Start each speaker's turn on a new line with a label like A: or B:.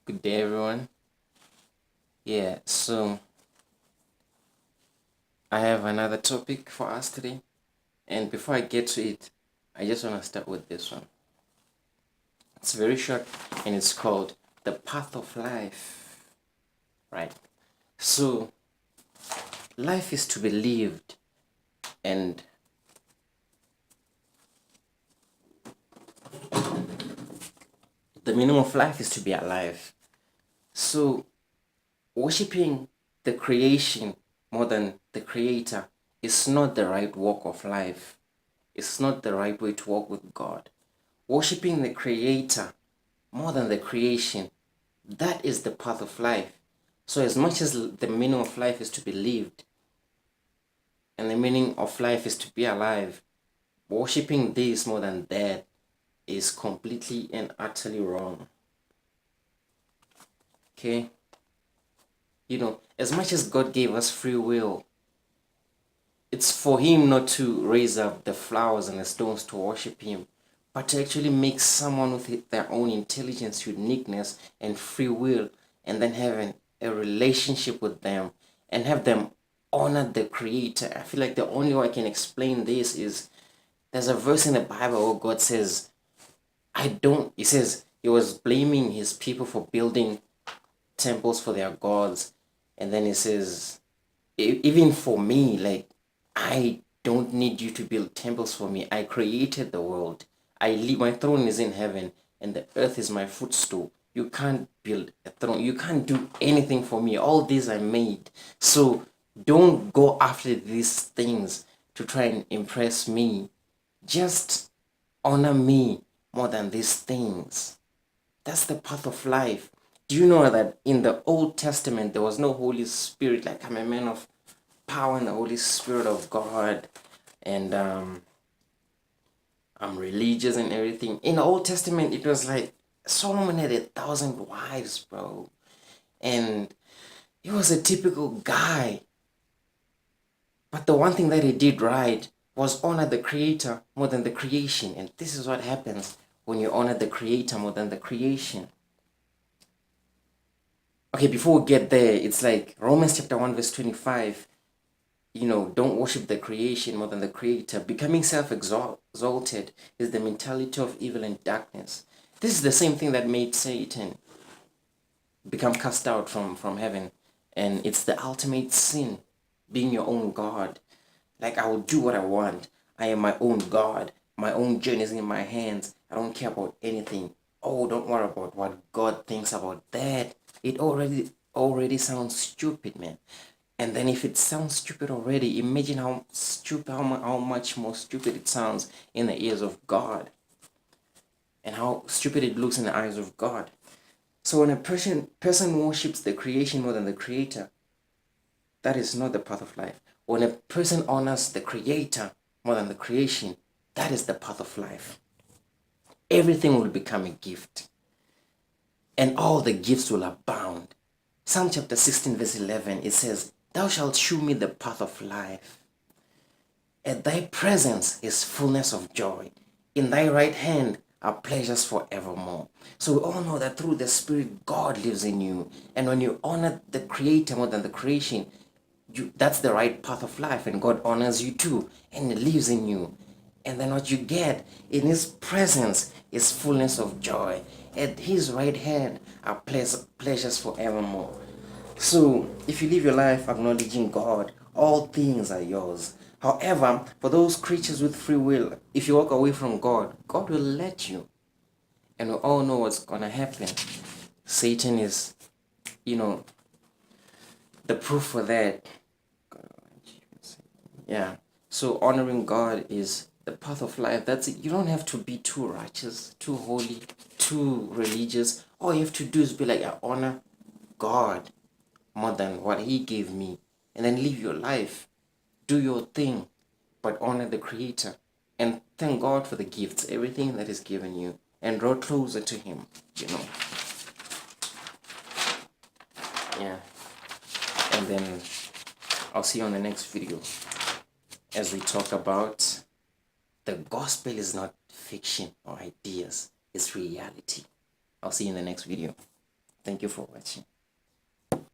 A: Good day, everyone. Yeah, so I have another topic for us today. And before I get to it, I just want to start with this one. It's very short and it's called The Path of Life. Right? So, life is to be lived, and the meaning of life is to be alive. So, worshipping the creation more than the creator is not the right walk of life. It's not the right way to walk with God. Worshipping the creator more than the creation, that is the path of life. So as much as the meaning of life is to be lived and the meaning of life is to be alive, worshipping this more than that is completely and utterly wrong. Okay? As much as God gave us free will, it's for him not to raise up the flowers and the stones to worship him, but to actually make someone with their own intelligence, uniqueness, and free will, and then having a relationship with them and have them honor the creator. I feel like the only way I can explain this is there's a verse in the Bible where God says, he says he was blaming his people for building temples for their gods. And then he says, even for me, like, I don't need you to build temples for me. I created the world. My throne is in heaven, and the earth is my footstool. You can't build a throne. You can't do anything for me. All these I made. So don't go after these things to try and impress me. Just honor me more than these things. That's the path of life. Do you know that in the Old Testament there was no Holy Spirit? Like, I'm a man of power and the Holy Spirit of God, and I'm religious and everything. In the Old Testament, it was like Solomon had 1,000 wives, bro, and he was a typical guy. But the one thing that he did right was honor the Creator more than the creation, and this is what happens when you honor the Creator more than the creation. Okay, before we get there, it's like Romans chapter 1 verse 25. Don't worship the creation more than the creator. Becoming self-exalted is the mentality of evil and darkness. This is the same thing that made Satan become cast out from heaven. And it's the ultimate sin, being your own God. Like, I will do what I want. I am my own God. My own journey is in my hands. I don't care about anything. Oh, don't worry about what God thinks about that. It already sounds stupid, man. And then if it sounds stupid already, imagine how much more stupid it sounds in the ears of God, and how stupid it looks in the eyes of God. So when a person worships the creation more than the creator, that is not the path of life. When a person honors the creator more than the creation, that is the path of life. Everything will become a gift, and all the gifts will abound. Psalm chapter 16 verse 11, it says, "Thou shalt shew me the path of life. At thy presence is fullness of joy. In thy right hand are pleasures forevermore." So we all know that through the Spirit, God lives in you. And when you honor the Creator more than the creation, that's the right path of life. And God honors you too and lives in you. And then what you get in His presence is fullness of joy. At His right hand are pleasures forevermore. So, if you live your life acknowledging God, all things are yours. However, for those creatures with free will, if you walk away from God, God will let you. And we all know what's going to happen. Satan is, the proof for that. Yeah. So, honoring God is the path of life. That's it. You don't have to be too righteous, too holy, too religious. All you have to do is be like, I honor God more than what He gave me, and then live your life, do your thing, but honor the Creator, and thank God for the gifts, everything that is given you, and draw closer to Him. Yeah. And then I'll see you on the next video as we talk about the gospel is not fiction or ideas, it's reality. I'll see you in the next video. Thank you for watching.